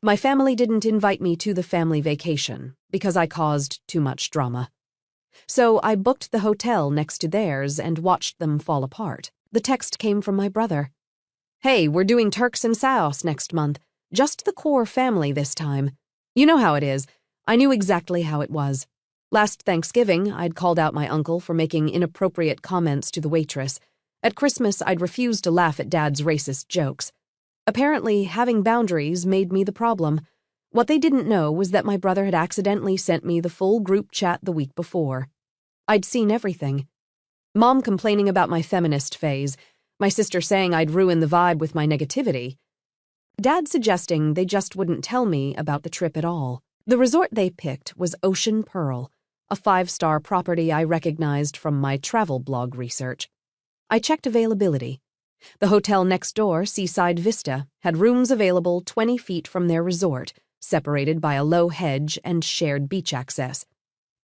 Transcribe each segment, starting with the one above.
My family didn't invite me to the family vacation because I caused too much drama. So I booked the hotel next to theirs and watched them fall apart. The text came from my brother. "Hey, we're doing Turks and Souths next month. Just the core family this time. You know how it is. I knew exactly how it was. Last Thanksgiving, I'd called out my uncle for making inappropriate comments to the waitress. At Christmas, I'd refused to laugh at Dad's racist jokes. Apparently, having boundaries made me the problem. What they didn't know was that my brother had accidentally sent me the full group chat the week before. I'd seen everything. Mom complaining about my feminist phase, my sister saying I'd ruin the vibe with my negativity. Dad suggesting they just wouldn't tell me about the trip at all. The resort they picked was Ocean Pearl, a 5-star property I recognized from my travel blog research. I checked availability. The hotel next door, Seaside Vista, had rooms available 20 feet from their resort, separated by a low hedge and shared beach access.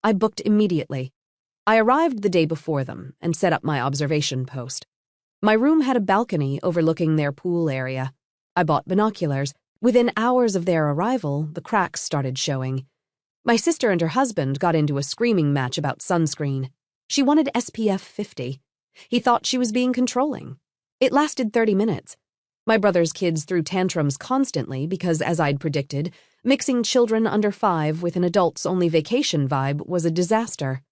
I booked immediately. I arrived the day before them and set up my observation post. My room had a balcony overlooking their pool area. I bought binoculars. Within hours of their arrival, the cracks started showing. My sister and her husband got into a screaming match about sunscreen. She wanted SPF 50. He thought she was being controlling. It lasted 30 minutes. My brother's kids threw tantrums constantly because, as I'd predicted, mixing children under 5 with an adults-only vacation vibe was a disaster.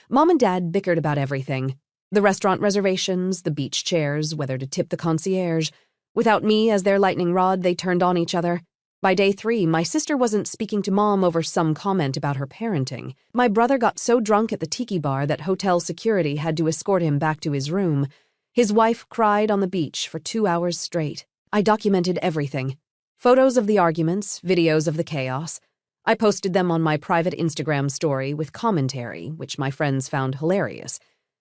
Mom and Dad bickered about everything. The restaurant reservations, the beach chairs, whether to tip the concierge. Without me as their lightning rod, they turned on each other. By day 3, my sister wasn't speaking to Mom over some comment about her parenting. My brother got so drunk at the tiki bar that hotel security had to escort him back to his room. His wife cried on the beach for 2 hours straight. I documented everything. Photos of the arguments, videos of the chaos. I posted them on my private Instagram story with commentary, which my friends found hilarious.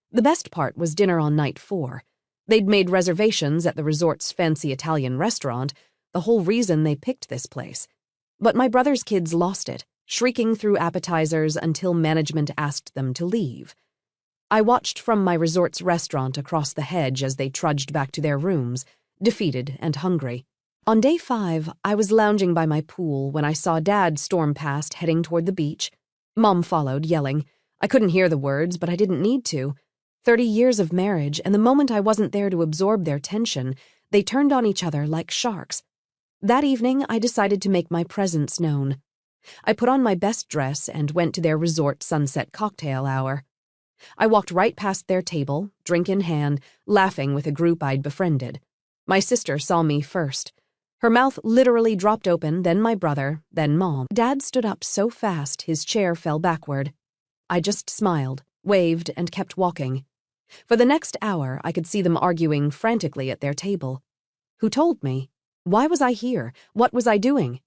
The best part was dinner on night 4. They'd made reservations at the resort's fancy Italian restaurant, the whole reason they picked this place. But my brother's kids lost it, shrieking through appetizers until management asked them to leave. I watched from my resort's restaurant across the hedge as they trudged back to their rooms, defeated and hungry. On day 5, I was lounging by my pool when I saw Dad storm past heading toward the beach. Mom followed, yelling. I couldn't hear the words, but I didn't need to. 30 years of marriage, and the moment I wasn't there to absorb their tension, they turned on each other like sharks. That evening, I decided to make my presence known. I put on my best dress and went to their resort sunset cocktail hour. I walked right past their table, drink in hand, laughing with a group I'd befriended. My sister saw me first. Her mouth literally dropped open, then my brother, then Mom. Dad stood up so fast his chair fell backward. I just smiled, waved, and kept walking. For the next hour, I could see them arguing frantically at their table. Who told me? Why was I here? What was I doing?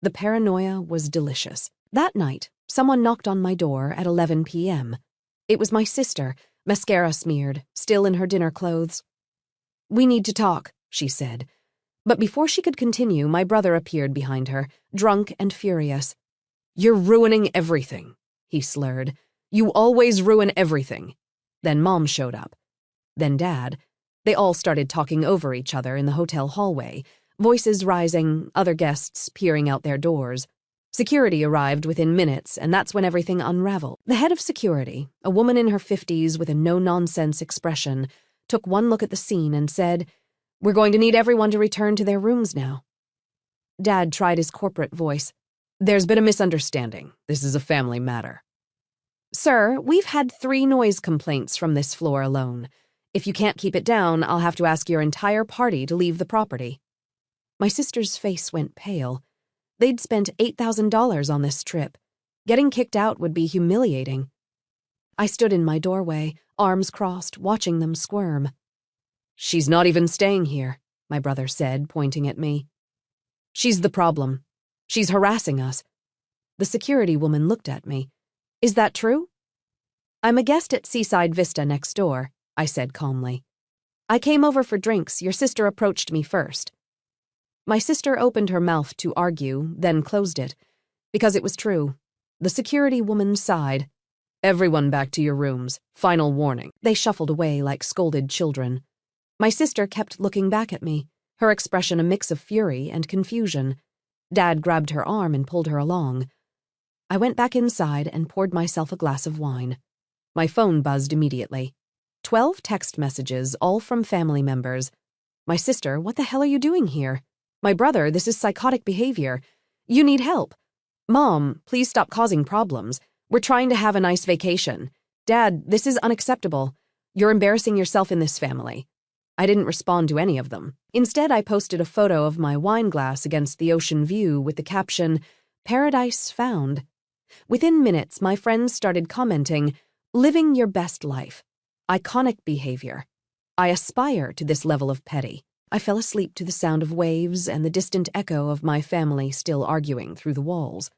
The paranoia was delicious. That night, someone knocked on my door at 11 p.m. It was my sister, mascara smeared, still in her dinner clothes. "We need to talk," she said. But before she could continue, my brother appeared behind her, drunk and furious. "You're ruining everything," he slurred. "You always ruin everything." Then Mom showed up. Then Dad. They all started talking over each other in the hotel hallway, voices rising, other guests peering out their doors. Security arrived within minutes, and that's when everything unraveled. The head of security, a woman in her 50s with a no-nonsense expression, took one look at the scene and said, "We're going to need everyone to return to their rooms now." Dad tried his corporate voice. "There's been a misunderstanding. This is a family matter." "Sir, we've had 3 noise complaints from this floor alone. If you can't keep it down, I'll have to ask your entire party to leave the property." My sister's face went pale. They'd spent $8,000 on this trip. Getting kicked out would be humiliating. I stood in my doorway, arms crossed, watching them squirm. "She's not even staying here," my brother said, pointing at me. "She's the problem. She's harassing us." The security woman looked at me. "Is that true?" "I'm a guest at Seaside Vista next door," I said calmly. "I came over for drinks. Your sister approached me first." My sister opened her mouth to argue, then closed it. Because it was true. The security woman sighed. "Everyone back to your rooms. Final warning." They shuffled away like scolded children. My sister kept looking back at me, her expression a mix of fury and confusion. Dad grabbed her arm and pulled her along. I went back inside and poured myself a glass of wine. My phone buzzed immediately. 12 text messages, all from family members. My sister, what the hell are you doing here? My brother, this is psychotic behavior. You need help. Mom, please stop causing problems. We're trying to have a nice vacation. Dad, this is unacceptable. You're embarrassing yourself in this family. I didn't respond to any of them. Instead, I posted a photo of my wine glass against the ocean view with the caption, "Paradise found." Within minutes, my friends started commenting, "Living your best life. Iconic behavior. I aspire to this level of petty." I fell asleep to the sound of waves and the distant echo of my family still arguing through the walls.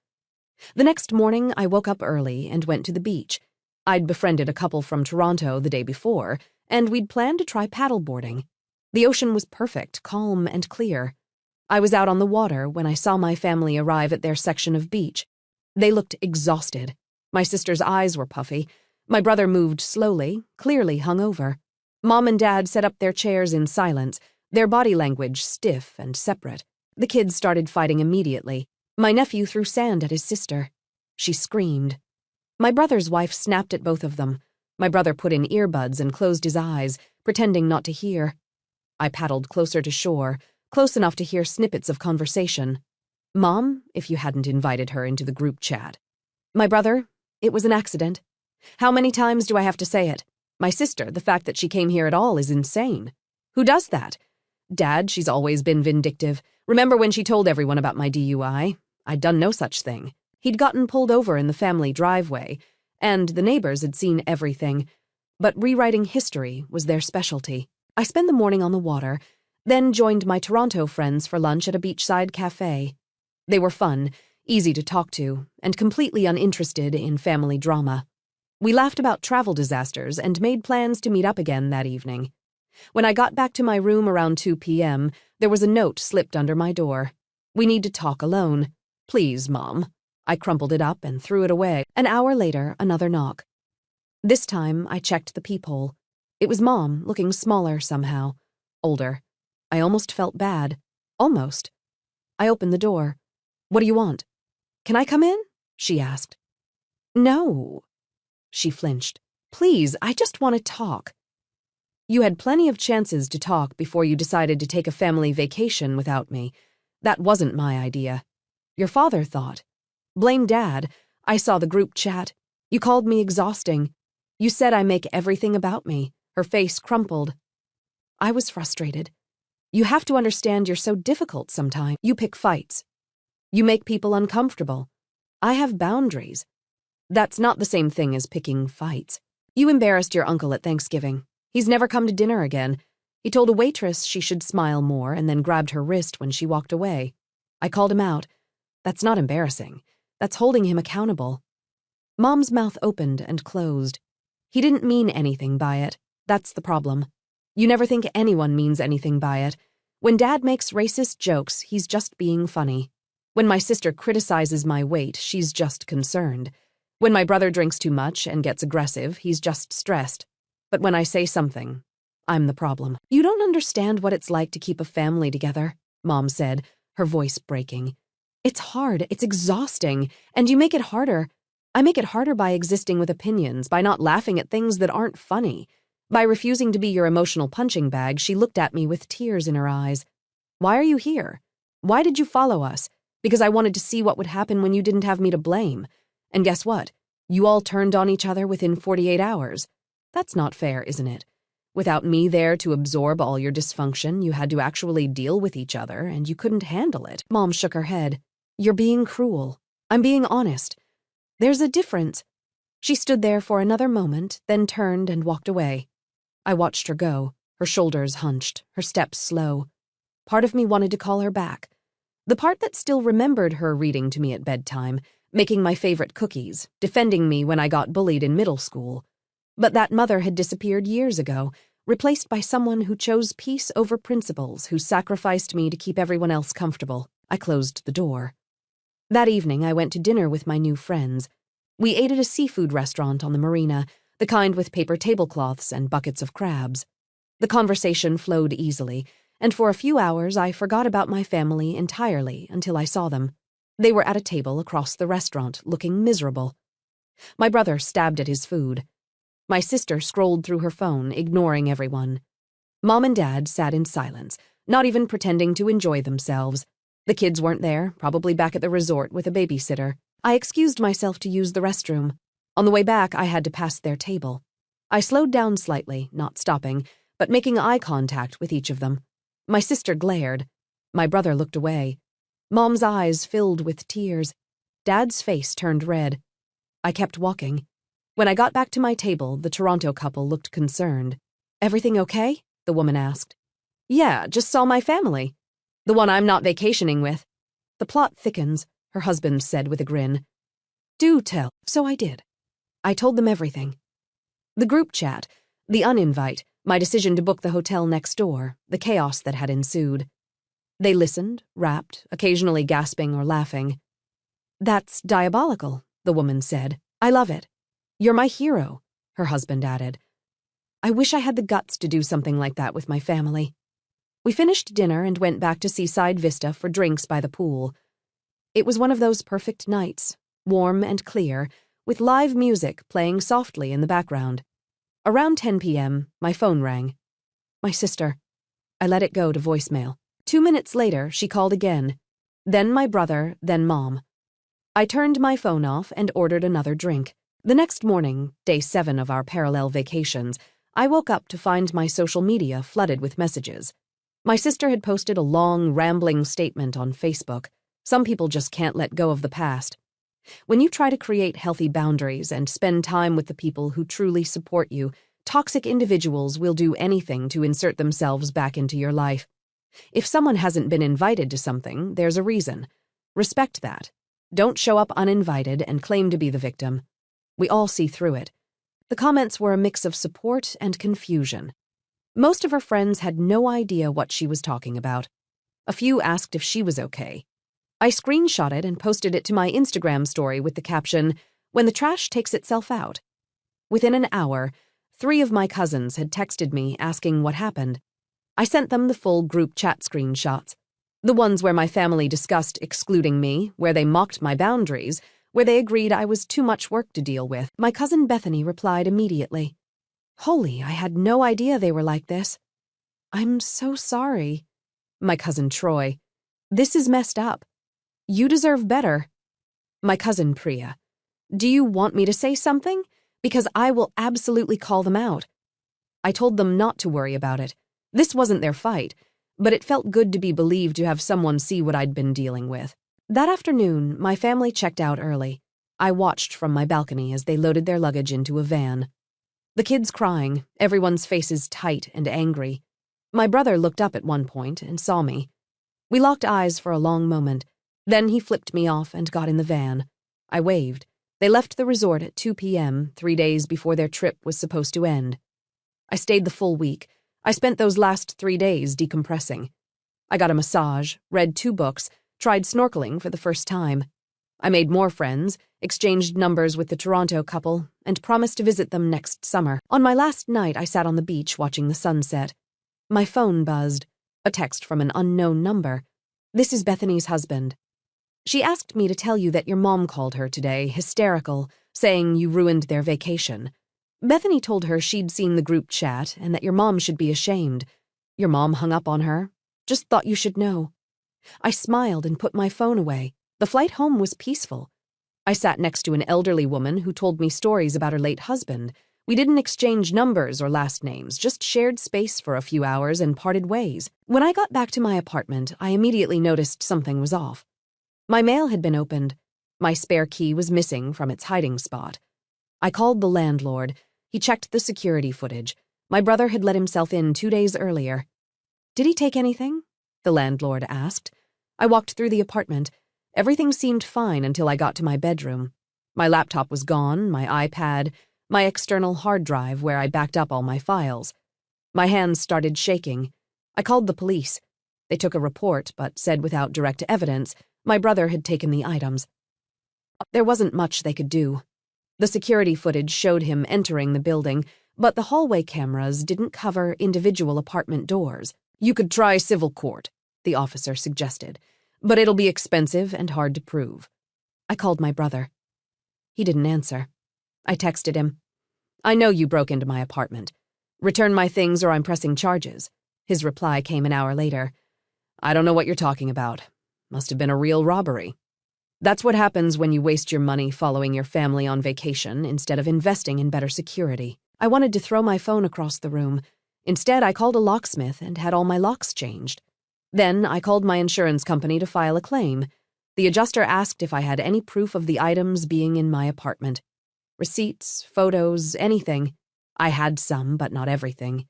The next morning, I woke up early and went to the beach. I'd befriended a couple from Toronto the day before, and we'd planned to try paddleboarding. The ocean was perfect, calm and clear. I was out on the water when I saw my family arrive at their section of beach. They looked exhausted. My sister's eyes were puffy. My brother moved slowly, clearly hungover. Mom and Dad set up their chairs in silence, their body language stiff and separate. The kids started fighting immediately. My nephew threw sand at his sister. She screamed. My brother's wife snapped at both of them. My brother put in earbuds and closed his eyes, pretending not to hear. I paddled closer to shore, close enough to hear snippets of conversation. Mom, if you hadn't invited her into the group chat. My brother, it was an accident. How many times do I have to say it? My sister, the fact that she came here at all is insane. Who does that? Dad, she's always been vindictive. Remember when she told everyone about my DUI? I'd done no such thing. He'd gotten pulled over in the family driveway, and the neighbors had seen everything. But rewriting history was their specialty. I spent the morning on the water, then joined my Toronto friends for lunch at a beachside cafe. They were fun, easy to talk to, and completely uninterested in family drama. We laughed about travel disasters and made plans to meet up again that evening. When I got back to my room around 2 p.m., there was a note slipped under my door. "We need to talk alone. Please, Mom." I crumpled it up and threw it away. An hour later, another knock. This time, I checked the peephole. It was Mom, looking smaller somehow. Older. I almost felt bad. Almost. I opened the door. "What do you want?" "Can I come in?" she asked. "No." She flinched. "Please, I just want to talk." "You had plenty of chances to talk before you decided to take a family vacation without me. That wasn't my idea. Your father thought. Blame Dad. I saw the group chat. You called me exhausting. You said I make everything about me." Her face crumpled. I was frustrated. "You have to understand you're so difficult sometimes. You pick fights. You make people uncomfortable. I have boundaries. That's not the same thing as picking fights. You embarrassed your uncle at Thanksgiving. He's never come to dinner again. He told a waitress she should smile more and then grabbed her wrist when she walked away. I called him out. That's not embarrassing. That's holding him accountable." Mom's mouth opened and closed. "He didn't mean anything by it. That's the problem. You never think anyone means anything by it. When Dad makes racist jokes, he's just being funny. When my sister criticizes my weight, she's just concerned. When my brother drinks too much and gets aggressive, he's just stressed. But when I say something, I'm the problem." "You don't understand what it's like to keep a family together," Mom said, her voice breaking. "It's hard, it's exhausting, and you make it harder. I make it harder by existing with opinions, by not laughing at things that aren't funny. By refusing to be your emotional punching bag." She looked at me with tears in her eyes. "Why are you here? Why did you follow us? Because I wanted to see what would happen when you didn't have me to blame. And guess what? You all turned on each other within 48 hours. That's not fair, isn't it? Without me there to absorb all your dysfunction, you had to actually deal with each other, and you couldn't handle it." Mom shook her head. "You're being cruel. I'm being honest. There's a difference." She stood there for another moment, then turned and walked away. I watched her go, her shoulders hunched, her steps slow. Part of me wanted to call her back. The part that still remembered her reading to me at bedtime, making my favorite cookies, defending me when I got bullied in middle school. But that mother had disappeared years ago, replaced by someone who chose peace over principles, who sacrificed me to keep everyone else comfortable. I closed the door. That evening, I went to dinner with my new friends. We ate at a seafood restaurant on the marina, the kind with paper tablecloths and buckets of crabs. The conversation flowed easily. and for a few hours I forgot about my family entirely until I saw them. They were at a table across the restaurant, looking miserable. My brother stabbed at his food. My sister scrolled through her phone, ignoring everyone. Mom and Dad sat in silence, not even pretending to enjoy themselves. The kids weren't there, probably back at the resort with a babysitter. I excused myself to use the restroom. On the way back, I had to pass their table. I slowed down slightly, not stopping, but making eye contact with each of them. My sister glared. My brother looked away. Mom's eyes filled with tears. Dad's face turned red. I kept walking. When I got back to my table, the Toronto couple looked concerned. "Everything okay?" the woman asked. "Yeah, just saw my family. The one I'm not vacationing with." "The plot thickens," her husband said with a grin. "Do tell." So I did. I told them everything. The group chat, the uninvite, my decision to book the hotel next door, the chaos that had ensued. They listened, rapt, occasionally gasping or laughing. "That's diabolical," the woman said. "I love it." "You're my hero," her husband added. I wish I had the guts to do something like that with my family. We finished dinner and went back to Seaside Vista for drinks by the pool. It was one of those perfect nights, warm and clear, with live music playing softly in the background. Around 10 p.m., my phone rang. My sister. I let it go to voicemail. 2 minutes later, she called again. Then my brother, then Mom. I turned my phone off and ordered another drink. The next morning, day 7 of our parallel vacations, I woke up to find my social media flooded with messages. My sister had posted a long, rambling statement on Facebook. Some people just can't let go of the past. When you try to create healthy boundaries and spend time with the people who truly support you, toxic individuals will do anything to insert themselves back into your life. If someone hasn't been invited to something, there's a reason. Respect that. Don't show up uninvited and claim to be the victim. We all see through it. The comments were a mix of support and confusion. Most of her friends had no idea what she was talking about. A few asked if she was okay. I screenshotted and posted it to my Instagram story with the caption, "When the trash takes itself out." Within an hour, 3 of my cousins had texted me asking what happened. I sent them the full group chat screenshots. The ones where my family discussed excluding me, where they mocked my boundaries, where they agreed I was too much work to deal with. My cousin Bethany replied immediately. "Holy, I had no idea they were like this." "I'm so sorry." My cousin Troy. "This is messed up. You deserve better." My cousin Priya. "Do you want me to say something? Because I will absolutely call them out." I told them not to worry about it. This wasn't their fight, but it felt good to be believed to have someone see what I'd been dealing with. That afternoon, my family checked out early. I watched from my balcony as they loaded their luggage into a van. The kids crying, everyone's faces tight and angry. My brother looked up at one point and saw me. We locked eyes for a long moment. Then he flipped me off and got in the van. I waved. They left the resort at 2 p.m., 3 days before their trip was supposed to end. I stayed the full week. I spent those last 3 days decompressing. I got a massage, read 2 books, tried snorkeling for the first time. I made more friends, exchanged numbers with the Toronto couple, and promised to visit them next summer. On my last night, I sat on the beach watching the sunset. My phone buzzed. A text from an unknown number. "This is Bethany's husband. She asked me to tell you that your mom called her today, hysterical, saying you ruined their vacation. Bethany told her she'd seen the group chat and that your mom should be ashamed. Your mom hung up on her. Just thought you should know." I smiled and put my phone away. The flight home was peaceful. I sat next to an elderly woman who told me stories about her late husband. We didn't exchange numbers or last names, just shared space for a few hours and parted ways. When I got back to my apartment, I immediately noticed something was off. My mail had been opened. My spare key was missing from its hiding spot. I called the landlord. He checked the security footage. My brother had let himself in 2 days earlier. "Did he take anything?" the landlord asked. I walked through the apartment. Everything seemed fine until I got to my bedroom. My laptop was gone, my iPad, my external hard drive where I backed up all my files. My hands started shaking. I called the police. They took a report, but said without direct evidence, my brother had taken the items. There wasn't much they could do. The security footage showed him entering the building, but the hallway cameras didn't cover individual apartment doors. You could try civil court, the officer suggested, but it'll be expensive and hard to prove. I called my brother. He didn't answer. I texted him. I know you broke into my apartment. Return my things or I'm pressing charges. His reply came an hour later. I don't know what you're talking about. Must have been a real robbery. That's what happens when you waste your money following your family on vacation instead of investing in better security. I wanted to throw my phone across the room. Instead, I called a locksmith and had all my locks changed. Then I called my insurance company to file a claim. The adjuster asked if I had any proof of the items being in my apartment. Receipts, photos, anything. I had some, but not everything.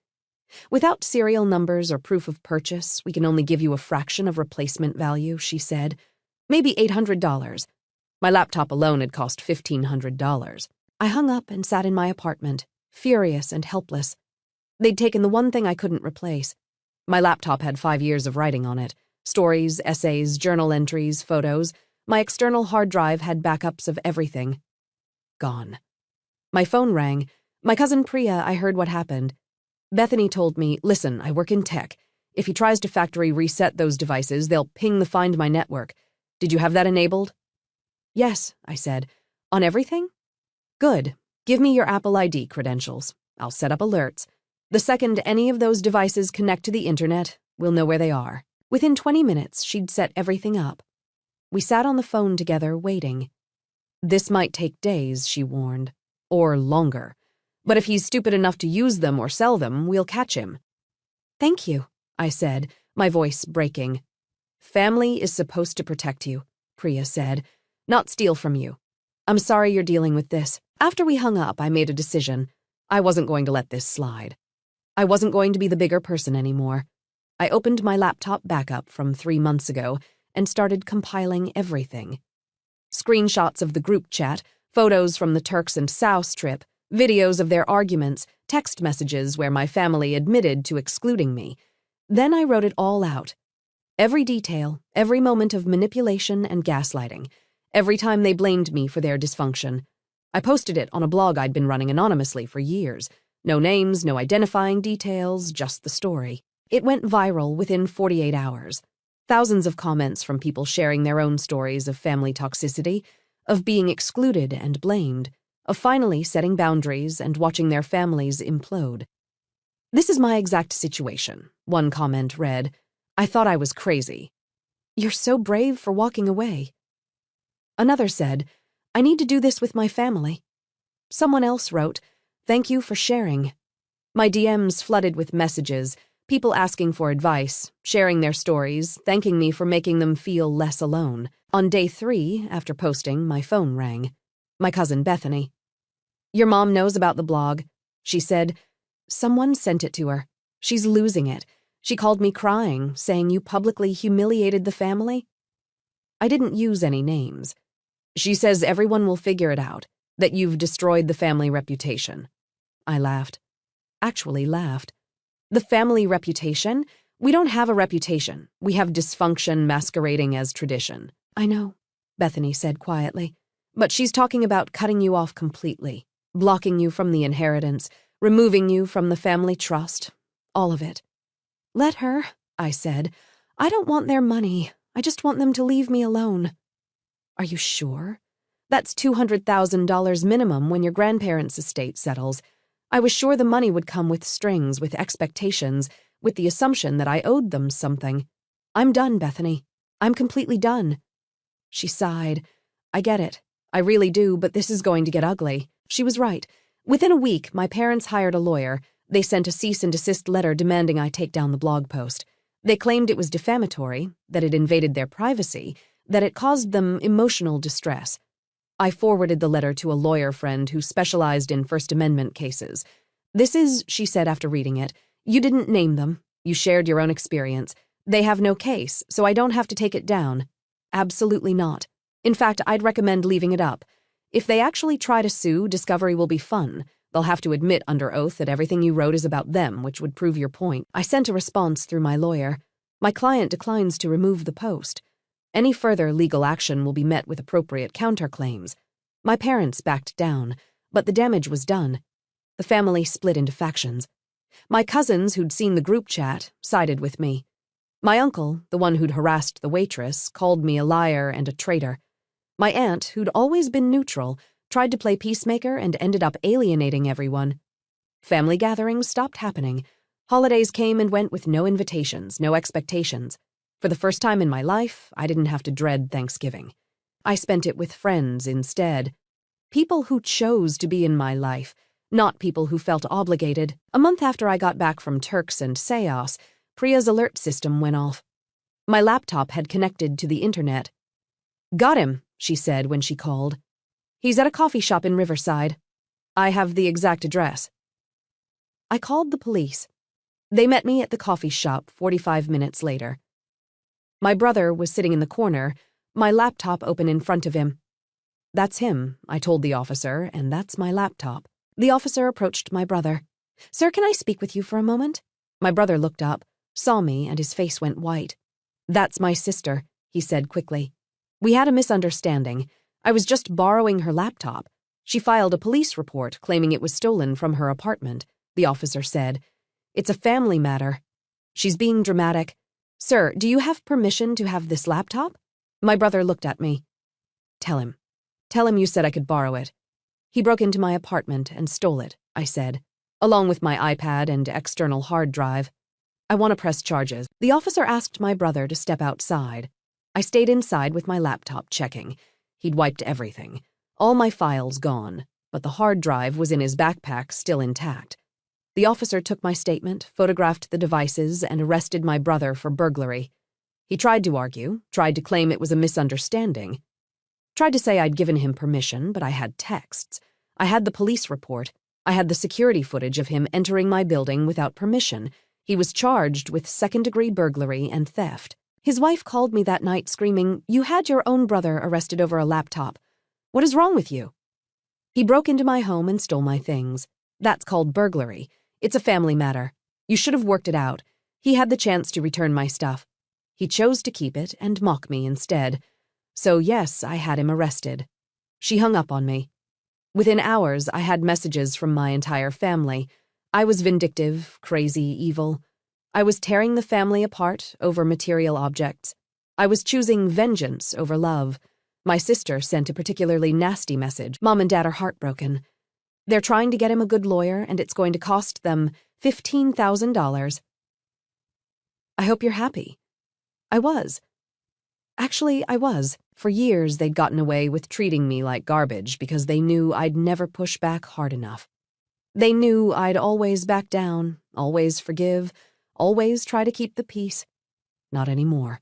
Without serial numbers or proof of purchase, we can only give you a fraction of replacement value, she said. Maybe $800. My laptop alone had cost $1,500. I hung up and sat in my apartment, furious and helpless. They'd taken the one thing I couldn't replace. My laptop had 5 years of writing on it. Stories, essays, journal entries, photos. My external hard drive had backups of everything. Gone. My phone rang. My cousin Priya, I heard what happened. Bethany told me, listen, I work in tech. If he tries to factory reset those devices, they'll ping the Find My network. Did you have that enabled? Yes, I said. On everything? Good. Give me your Apple ID credentials. I'll set up alerts. The second any of those devices connect to the internet, we'll know where they are. Within 20 minutes, she'd set everything up. We sat on the phone together, waiting. This might take days, she warned. Or longer. But if he's stupid enough to use them or sell them, we'll catch him. Thank you, I said, my voice breaking. Family is supposed to protect you, Priya said, not steal from you. I'm sorry you're dealing with this. After we hung up, I made a decision. I wasn't going to let this slide. I wasn't going to be the bigger person anymore. I opened my laptop backup from 3 months ago and started compiling everything. Screenshots of the group chat, photos from the Turks and South trip, videos of their arguments, text messages where my family admitted to excluding me. Then I wrote it all out. Every detail, every moment of manipulation and gaslighting, every time they blamed me for their dysfunction. I posted it on a blog I'd been running anonymously for years. No names, no identifying details, just the story. It went viral within 48 hours. Thousands of comments from people sharing their own stories of family toxicity, of being excluded and blamed, of finally setting boundaries and watching their families implode. This is my exact situation, one comment read. I thought I was crazy. You're so brave for walking away. Another said, I need to do this with my family. Someone else wrote, thank you for sharing. My DMs flooded with messages, people asking for advice, sharing their stories, thanking me for making them feel less alone. On day 3, after posting, my phone rang. My cousin Bethany. Your mom knows about the blog. She said, someone sent it to her. She's losing it. She called me crying, saying you publicly humiliated the family. I didn't use any names. She says everyone will figure it out, that you've destroyed the family reputation. I laughed. Actually laughed. The family reputation? We don't have a reputation. We have dysfunction masquerading as tradition. I know, Bethany said quietly. But she's talking about cutting you off completely, blocking you from the inheritance, removing you from the family trust, all of it. Let her, I said. I don't want their money. I just want them to leave me alone. Are you sure? That's $200,000 minimum when your grandparents' estate settles. I was sure the money would come with strings, with expectations, with the assumption that I owed them something. I'm done, Bethany. I'm completely done. She sighed. I get it. I really do, but this is going to get ugly. She was right. Within a week, my parents hired a lawyer. They sent a cease and desist letter demanding I take down the blog post. They claimed it was defamatory, that it invaded their privacy, that it caused them emotional distress. I forwarded the letter to a lawyer friend who specialized in First Amendment cases. This is, she said after reading it, you didn't name them. You shared your own experience. They have no case, so I don't have to take it down. Absolutely not. In fact, I'd recommend leaving it up. If they actually try to sue, discovery will be fun. They'll have to admit under oath that everything you wrote is about them, which would prove your point. I sent a response through my lawyer. My client declines to remove the post. Any further legal action will be met with appropriate counterclaims. My parents backed down, but the damage was done. The family split into factions. My cousins who'd seen the group chat sided with me. My uncle, the one who'd harassed the waitress, called me a liar and a traitor. My aunt, who'd always been neutral, tried to play peacemaker and ended up alienating everyone. Family gatherings stopped happening. Holidays came and went with no invitations, no expectations. For the first time in my life, I didn't have to dread Thanksgiving. I spent it with friends instead. People who chose to be in my life, not people who felt obligated. A month after I got back from Turks and Caicos, Priya's alert system went off. My laptop had connected to the internet. "Got him," she said when she called. "He's at a coffee shop in Riverside. I have the exact address." I called the police. They met me at the coffee shop 45 minutes later. My brother was sitting in the corner, my laptop open in front of him. "That's him," I told the officer, "and that's my laptop." The officer approached my brother. "Sir, can I speak with you for a moment?" My brother looked up, saw me, and his face went white. "That's my sister," he said quickly. "We had a misunderstanding. I was just borrowing her laptop. She filed a police report claiming it was stolen from her apartment," the officer said. "It's a family matter." "She's being dramatic. Sir, do you have permission to have this laptop?" My brother looked at me. Tell him you said I could borrow it." "He broke into my apartment and stole it," I said, "along with my iPad and external hard drive. I want to press charges." The officer asked my brother to step outside. I stayed inside with my laptop checking. He'd wiped everything. All my files gone, but the hard drive was in his backpack, still intact. The officer took my statement, photographed the devices, and arrested my brother for burglary. He tried to argue, tried to claim it was a misunderstanding. Tried to say I'd given him permission, but I had texts. I had the police report. I had the security footage of him entering my building without permission. He was charged with second-degree burglary and theft. His wife called me that night screaming, "You had your own brother arrested over a laptop. What is wrong with you?" "He broke into my home and stole my things. That's called burglary. It's a family matter. You should have worked it out. He had the chance to return my stuff. He chose to keep it and mock me instead. So yes, I had him arrested." She hung up on me. Within hours, I had messages from my entire family. I was vindictive, crazy, evil. I was tearing the family apart over material objects. I was choosing vengeance over love. My sister sent a particularly nasty message. "Mom and Dad are heartbroken. They're trying to get him a good lawyer, and it's going to cost them $15,000. I hope you're happy." I was. Actually, I was. For years, they'd gotten away with treating me like garbage because they knew I'd never push back hard enough. They knew I'd always back down, always forgive, always try to keep the peace. Not anymore.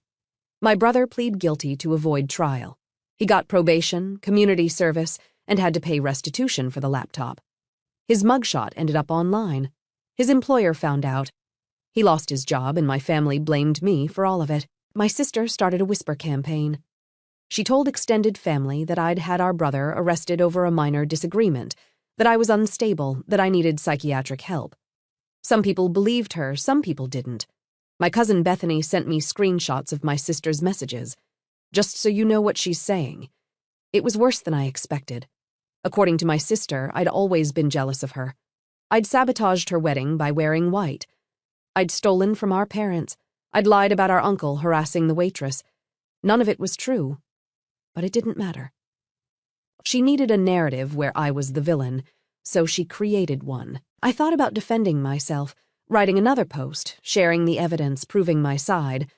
My brother pleaded guilty to avoid trial. He got probation, community service, and had to pay restitution for the laptop. His mugshot ended up online. His employer found out. He lost his job, and my family blamed me for all of it. My sister started a whisper campaign. She told extended family that I'd had our brother arrested over a minor disagreement, that I was unstable, that I needed psychiatric help. Some people believed her, some people didn't. My cousin Bethany sent me screenshots of my sister's messages. "Just so you know what she's saying." It was worse than I expected. According to my sister, I'd always been jealous of her. I'd sabotaged her wedding by wearing white. I'd stolen from our parents. I'd lied about our uncle harassing the waitress. None of it was true. But it didn't matter. She needed a narrative where I was the villain, so she created one. I thought about defending myself, writing another post, sharing the evidence, proving my side.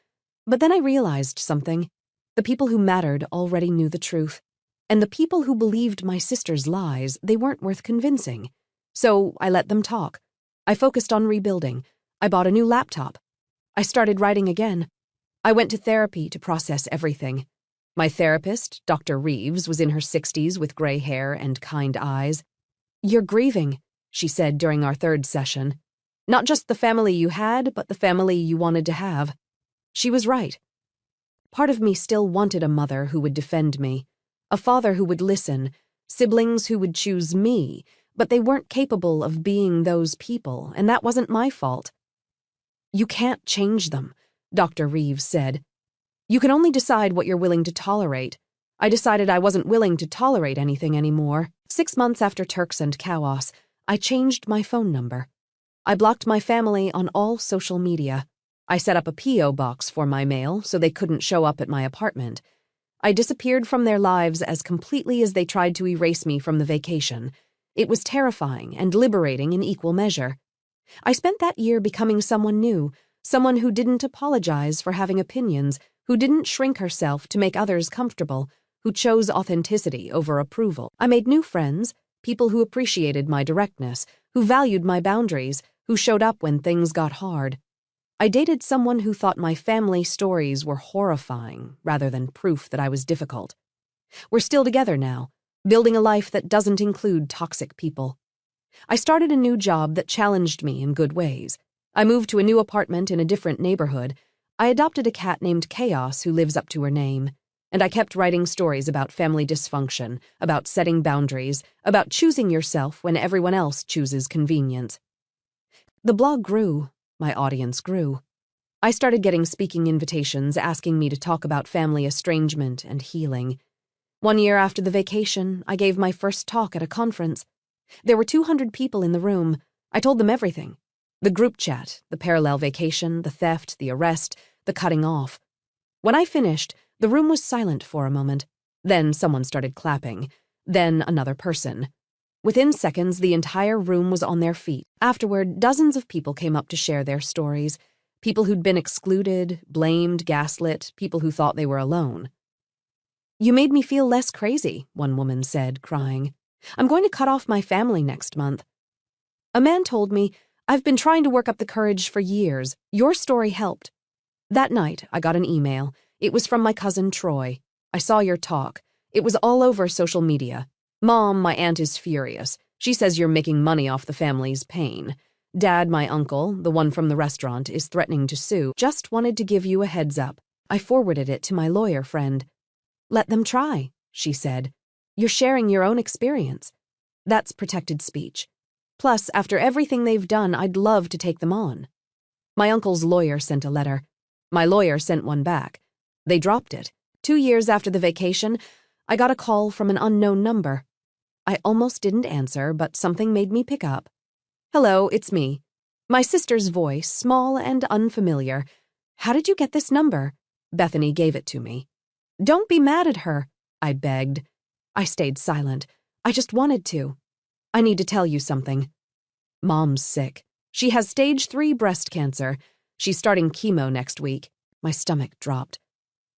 But then I realized something. The people who mattered already knew the truth. And the people who believed my sister's lies, they weren't worth convincing. So I let them talk. I focused on rebuilding. I bought a new laptop. I started writing again. I went to therapy to process everything. My therapist, Dr. Reeves, was in her 60s with gray hair and kind eyes. "You're grieving," she said during our third session. "Not just the family you had, but the family you wanted to have." She was right. Part of me still wanted a mother who would defend me, a father who would listen, siblings who would choose me, but they weren't capable of being those people, and that wasn't my fault. "You can't change them," Dr. Reeves said. "You can only decide what you're willing to tolerate." I decided I wasn't willing to tolerate anything anymore. 6 months after Turks and Caicos, I changed my phone number. I blocked my family on all social media. I set up a P.O. box for my mail so they couldn't show up at my apartment. I disappeared from their lives as completely as they tried to erase me from the vacation. It was terrifying and liberating in equal measure. I spent that year becoming someone new, someone who didn't apologize for having opinions, who didn't shrink herself to make others comfortable, who chose authenticity over approval. I made new friends, people who appreciated my directness, who valued my boundaries, who showed up when things got hard. I dated someone who thought my family stories were horrifying rather than proof that I was difficult. We're still together now, building a life that doesn't include toxic people. I started a new job that challenged me in good ways. I moved to a new apartment in a different neighborhood. I adopted a cat named Chaos who lives up to her name. And I kept writing stories about family dysfunction, about setting boundaries, about choosing yourself when everyone else chooses convenience. The blog grew. My audience grew. I started getting speaking invitations asking me to talk about family estrangement and healing. 1 year after the vacation, I gave my first talk at a conference. There were 200 people in the room. I told them everything. The group chat, the parallel vacation, the theft, the arrest, the cutting off. When I finished, the room was silent for a moment. Then someone started clapping. Then another person. Within seconds, the entire room was on their feet. Afterward, dozens of people came up to share their stories. People who'd been excluded, blamed, gaslit, people who thought they were alone. "You made me feel less crazy," one woman said, crying. "I'm going to cut off my family next month." A man told me, "I've been trying to work up the courage for years. Your story helped." That night, I got an email. It was from my cousin Troy. "I saw your talk. It was all over social media. Mom, my aunt is furious. She says you're making money off the family's pain. Dad, my uncle, the one from the restaurant, is threatening to sue. Just wanted to give you a heads up." I forwarded it to my lawyer friend. "Let them try," she said. "You're sharing your own experience. That's protected speech. Plus, after everything they've done, I'd love to take them on." My uncle's lawyer sent a letter. My lawyer sent one back. They dropped it. 2 years after the vacation, I got a call from an unknown number. I almost didn't answer, but something made me pick up. "Hello, it's me." My sister's voice, small and unfamiliar. "How did you get this number?" Bethany gave it to me. "Don't be mad at her," I begged. I stayed silent. I just wanted to. "I need to tell you something. Mom's sick. She has stage 3 breast cancer. She's starting chemo next week." My stomach dropped.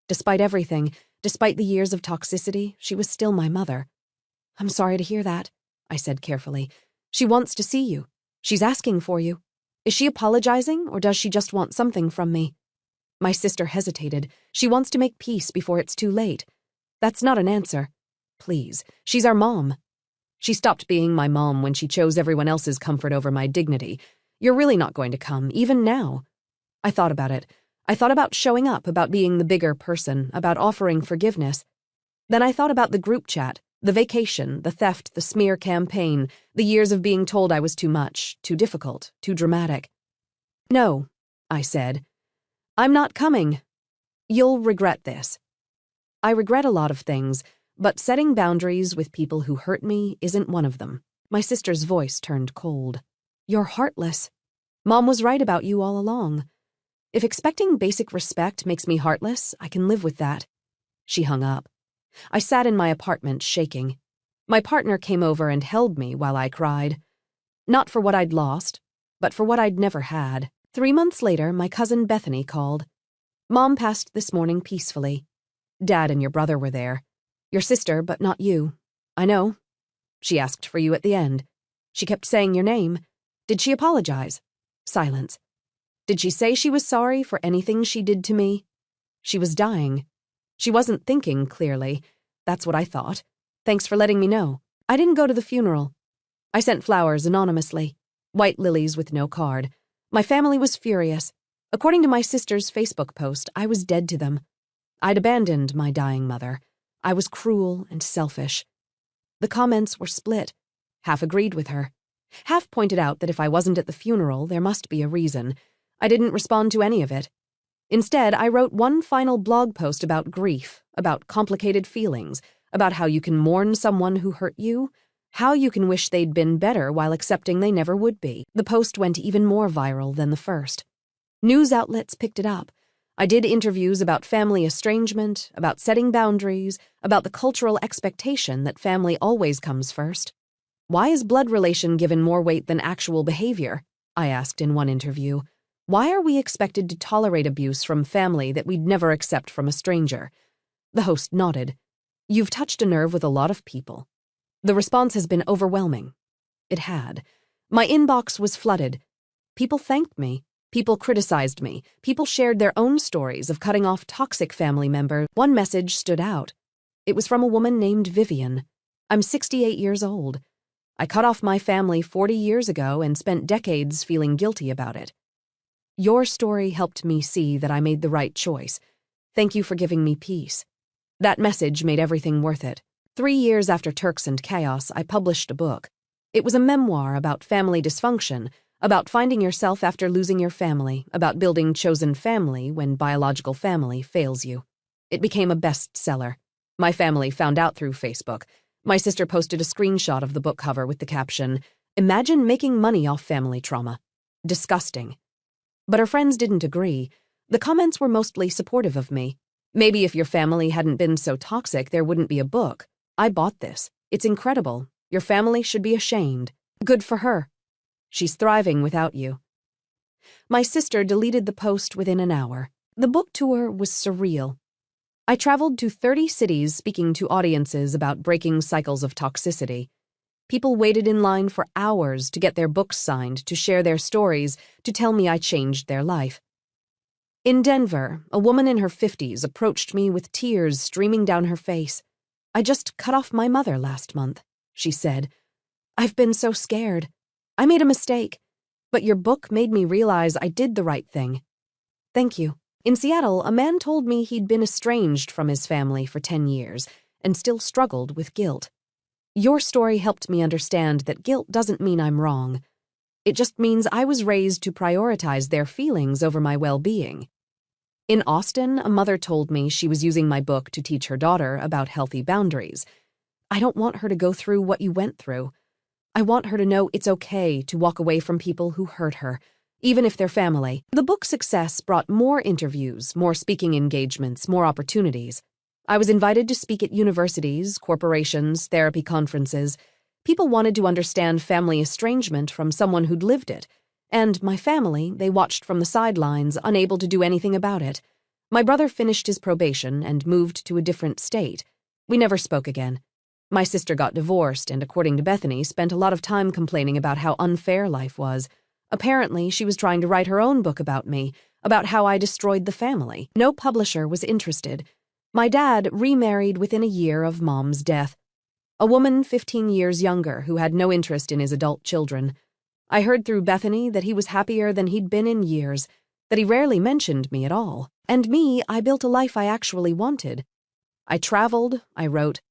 Despite everything, despite the years of toxicity, she was still my mother. "I'm sorry to hear that," I said carefully. "She wants to see you. She's asking for you. Is she apologizing, or does she just want something from me?" My sister hesitated. "She wants to make peace before it's too late." "That's not an answer." "Please, she's our mom." "She stopped being my mom when she chose everyone else's comfort over my dignity. You're really not going to come, even now." I thought about it. I thought about showing up, about being the bigger person, about offering forgiveness. Then I thought about the group chat, the vacation, the theft, the smear campaign, the years of being told I was too much, too difficult, too dramatic. "No," I said. "I'm not coming. You'll regret this." I regret a lot of things, but setting boundaries with people who hurt me isn't one of them. My sister's voice turned cold. "You're heartless. Mom was right about you all along. If expecting basic respect makes me heartless, I can live with that." She hung up. I sat in my apartment shaking. My partner came over and held me while I cried. Not for what I'd lost, but for what I'd never had. 3 months later, my cousin Bethany called. "Mom passed this morning peacefully. Dad and your brother were there. Your sister, but not you. I know. She asked for you at the end. She kept saying your name. Did she apologize?" Silence. "Did she say she was sorry for anything she did to me?" "She was dying. She wasn't thinking clearly. That's what I thought. Thanks for letting me know. I didn't go to the funeral. I sent flowers anonymously. White lilies with no card. My family was furious. According to my sister's Facebook post, I was dead to them. I'd abandoned my dying mother. I was cruel and selfish." The comments were split. Half agreed with her. Half pointed out that if I wasn't at the funeral, there must be a reason. I didn't respond to any of it. Instead, I wrote one final blog post about grief, about complicated feelings, about how you can mourn someone who hurt you, How you can wish they'd been better while accepting they never would be. The post went even more viral than the first. News outlets picked it up. I did interviews about family estrangement, about setting boundaries, about the cultural expectation that family always comes first. Why is blood relation given more weight than actual behavior? I asked in one interview. Why are we expected to tolerate abuse from family that we'd never accept from a stranger? The host nodded. You've touched a nerve with a lot of people. The response has been overwhelming. It had. My inbox was flooded. People thanked me. People criticized me. People shared their own stories of cutting off toxic family members. One message stood out. It was from a woman named Vivian. I'm 68 years old. I cut off my family 40 years ago and spent decades feeling guilty about it. Your story helped me see that I made the right choice. Thank you for giving me peace. That message made everything worth it. 3 years after Turks and Chaos, I published a book. It was a memoir about family dysfunction, about finding yourself after losing your family, about building chosen family when biological family fails you. It became a bestseller. My family found out through Facebook. My sister posted a screenshot of the book cover with the caption, "Imagine making money off family trauma." Disgusting. But her friends didn't agree. The comments were mostly supportive of me. Maybe if your family hadn't been so toxic, there wouldn't be a book. I bought this. It's incredible. Your family should be ashamed. Good for her. She's thriving without you. My sister deleted the post within an hour. The book tour was surreal. I traveled to 30 cities speaking to audiences about breaking cycles of toxicity. People waited in line for hours to get their books signed, to share their stories, to tell me I changed their life. In Denver, a woman in her 50s approached me with tears streaming down her face. I just cut off my mother last month, she said. I've been so scared. I made a mistake, but your book made me realize I did the right thing. Thank you. In Seattle, a man told me he'd been estranged from his family for 10 years and still struggled with guilt. Your story helped me understand that guilt doesn't mean I'm wrong. It just means I was raised to prioritize their feelings over my well-being. In Austin, a mother told me she was using my book to teach her daughter about healthy boundaries. I don't want her to go through what you went through. I want her to know it's okay to walk away from people who hurt her, even if they're family. The book's success brought more interviews, more speaking engagements, more opportunities. I was invited to speak at universities, corporations, therapy conferences. People wanted to understand family estrangement from someone who'd lived it. And my family, they watched from the sidelines, unable to do anything about it. My brother finished his probation and moved to a different state. We never spoke again. My sister got divorced and, according to Bethany, spent a lot of time complaining about how unfair life was. Apparently, she was trying to write her own book about me, about how I destroyed the family. No publisher was interested. My dad remarried within a year of Mom's death. A woman 15 years younger who had no interest in his adult children. I heard through Bethany that he was happier than he'd been in years, that he rarely mentioned me at all. And me, I built a life I actually wanted. I traveled, I wrote.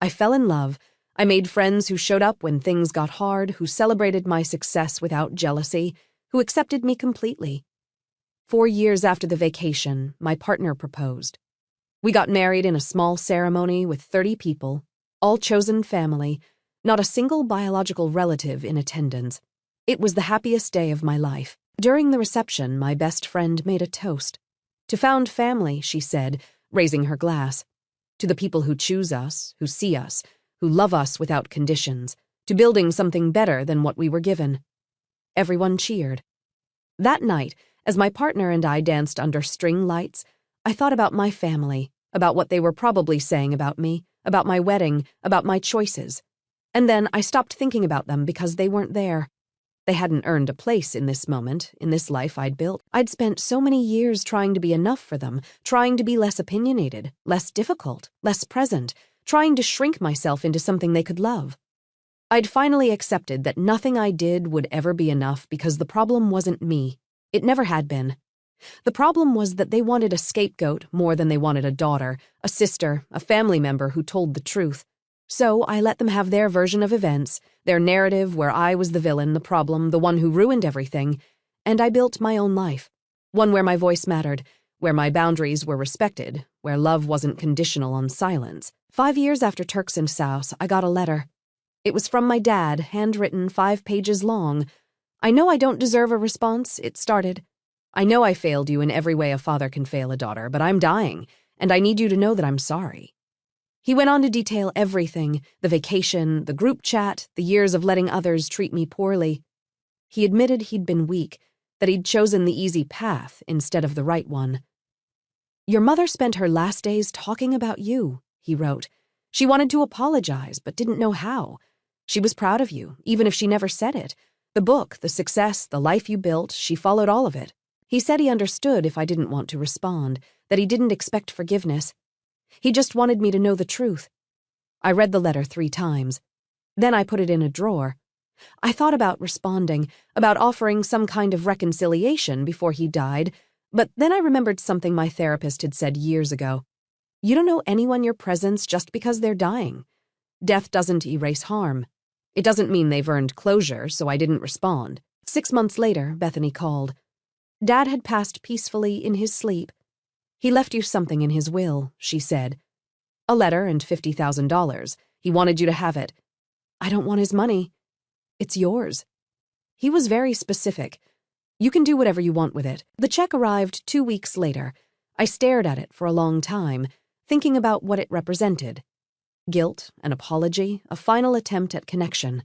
I fell in love. I made friends who showed up when things got hard, who celebrated my success without jealousy, who accepted me completely. 4 years after the vacation, my partner proposed. We got married in a small ceremony with 30 people, all chosen family, not a single biological relative in attendance. It was the happiest day of my life. During the reception, my best friend made a toast. To found family, she said, raising her glass. To the people who choose us, who see us, who love us without conditions, to building something better than what we were given. Everyone cheered. That night, as my partner and I danced under string lights, I thought about my family, about what they were probably saying about me, about my wedding, about my choices. And then I stopped thinking about them because they weren't there. They hadn't earned a place in this moment, in this life I'd built. I'd spent so many years trying to be enough for them, trying to be less opinionated, less difficult, less present, trying to shrink myself into something they could love. I'd finally accepted that nothing I did would ever be enough because the problem wasn't me. It never had been. The problem was that they wanted a scapegoat more than they wanted a daughter, a sister, a family member who told the truth. So I let them have their version of events, their narrative where I was the villain, the problem, the one who ruined everything, and I built my own life, one where my voice mattered, where my boundaries were respected, where love wasn't conditional on silence. 5 years after Turks and South, I got a letter. It was from my dad, handwritten, 5 pages long. "I know I don't deserve a response," it started. "I know I failed you in every way a father can fail a daughter, but I'm dying, and I need you to know that I'm sorry." He went on to detail everything: the vacation, the group chat, the years of letting others treat me poorly. He admitted he'd been weak, that he'd chosen the easy path instead of the right one. "Your mother spent her last days talking about you," he wrote. "She wanted to apologize, but didn't know how. She was proud of you, even if she never said it. The book, the success, the life you built, she followed all of it. He said he understood if I didn't want to respond, that he didn't expect forgiveness. He just wanted me to know the truth." I read the letter 3 times. Then I put it in a drawer. I thought about responding, about offering some kind of reconciliation before he died, but then I remembered something my therapist had said years ago. You don't owe anyone your presence just because they're dying. Death doesn't erase harm. It doesn't mean they've earned closure, so I didn't respond. 6 months later, Bethany called. Dad had passed peacefully in his sleep. "He left you something in his will," she said. "A letter and $50,000. He wanted you to have it." "I don't want his money." "It's yours." He was very specific. "You can do whatever you want with it." The check arrived 2 weeks later. I stared at it for a long time, thinking about what it represented. Guilt, an apology, a final attempt at connection.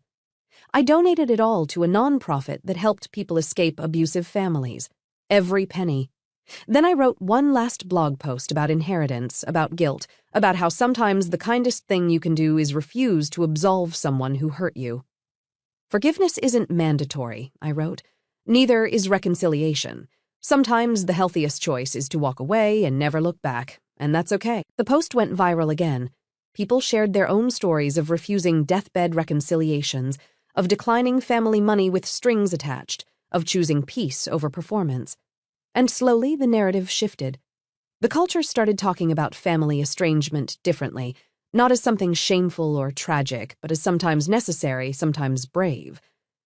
I donated it all to a nonprofit that helped people escape abusive families. Every penny. Then I wrote one last blog post about inheritance, about guilt, about how sometimes the kindest thing you can do is refuse to absolve someone who hurt you. "Forgiveness isn't mandatory," I wrote. "Neither is reconciliation. Sometimes the healthiest choice is to walk away and never look back, and that's okay." The post went viral again. People shared their own stories of refusing deathbed reconciliations, of declining family money with strings attached, of choosing peace over performance. And slowly the narrative shifted. The culture started talking about family estrangement differently, not as something shameful or tragic, but as sometimes necessary, sometimes brave.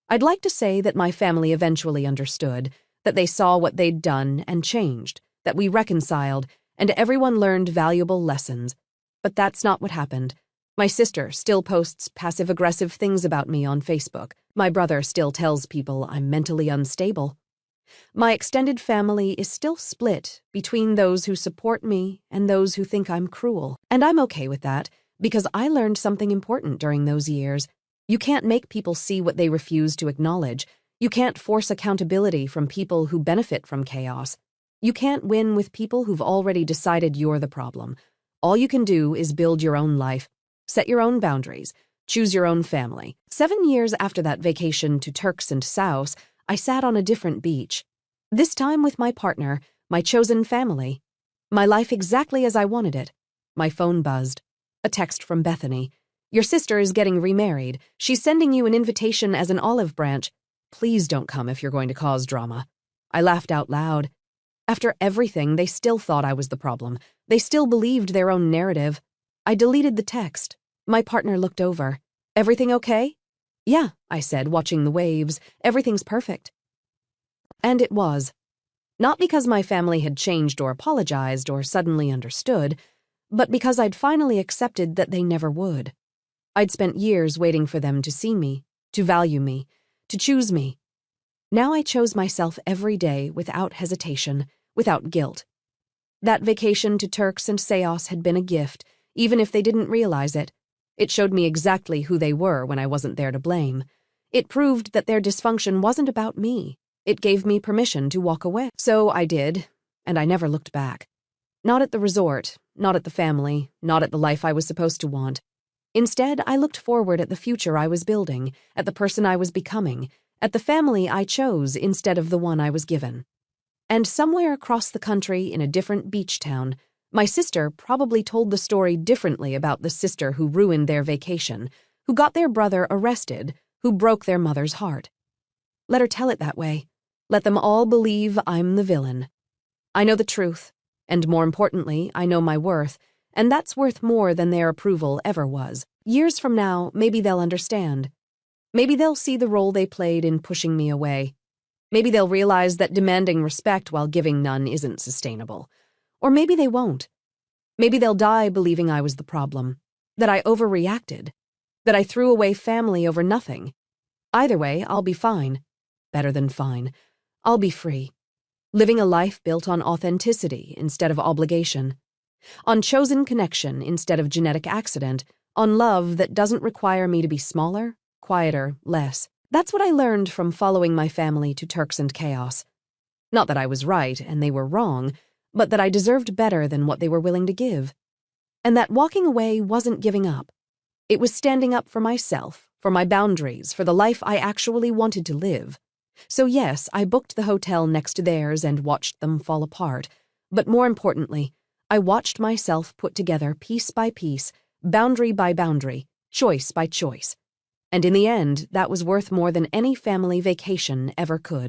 I'd like to say that my family eventually understood, that they saw what they'd done and changed, that we reconciled, and everyone learned valuable lessons. But that's not what happened. My sister still posts passive-aggressive things about me on Facebook. My brother still tells people I'm mentally unstable. My extended family is still split between those who support me and those who think I'm cruel. And I'm okay with that, because I learned something important during those years. You can't make people see what they refuse to acknowledge. You can't force accountability from people who benefit from chaos. You can't win with people who've already decided you're the problem. All you can do is build your own life, set your own boundaries, choose your own family. 7 years after that vacation to Turks and South, I sat on a different beach. This time with my partner, my chosen family. My life exactly as I wanted it. My phone buzzed. A text from Bethany. "Your sister is getting remarried. She's sending you an invitation as an olive branch. Please don't come if you're going to cause drama." I laughed out loud. After everything, they still thought I was the problem. They still believed their own narrative. I deleted the text. My partner looked over. "Everything okay?" "Yeah," I said, watching the waves. "Everything's perfect." And it was. Not because my family had changed or apologized or suddenly understood, but because I'd finally accepted that they never would. I'd spent years waiting for them to see me, to value me, to choose me. Now I chose myself every day without hesitation, without guilt. That vacation to Turks and Caicos had been a gift, even if they didn't realize it. It showed me exactly who they were when I wasn't there to blame. It proved that their dysfunction wasn't about me. It gave me permission to walk away. So I did, and I never looked back. Not at the resort, not at the family, not at the life I was supposed to want. Instead, I looked forward at the future I was building, at the person I was becoming, at the family I chose instead of the one I was given. And somewhere across the country in a different beach town, my sister probably told the story differently about the sister who ruined their vacation, who got their brother arrested, who broke their mother's heart. Let her tell it that way. Let them all believe I'm the villain. I know the truth, and more importantly, I know my worth, and that's worth more than their approval ever was. Years from now, maybe they'll understand. Maybe they'll see the role they played in pushing me away. Maybe they'll realize that demanding respect while giving none isn't sustainable. Or maybe they won't. Maybe they'll die believing I was the problem, that I overreacted. That I threw away family over nothing. Either way, I'll be fine. Better than fine. I'll be free. Living a life built on authenticity instead of obligation. On chosen connection instead of genetic accident. On love that doesn't require me to be smaller, quieter, less. That's what I learned from following my family to Turks and Chaos. Not that I was right and they were wrong, but that I deserved better than what they were willing to give. And that walking away wasn't giving up. It was standing up for myself, for my boundaries, for the life I actually wanted to live. So yes, I booked the hotel next to theirs and watched them fall apart. But more importantly, I watched myself put together piece by piece, boundary by boundary, choice by choice. And in the end, that was worth more than any family vacation ever could.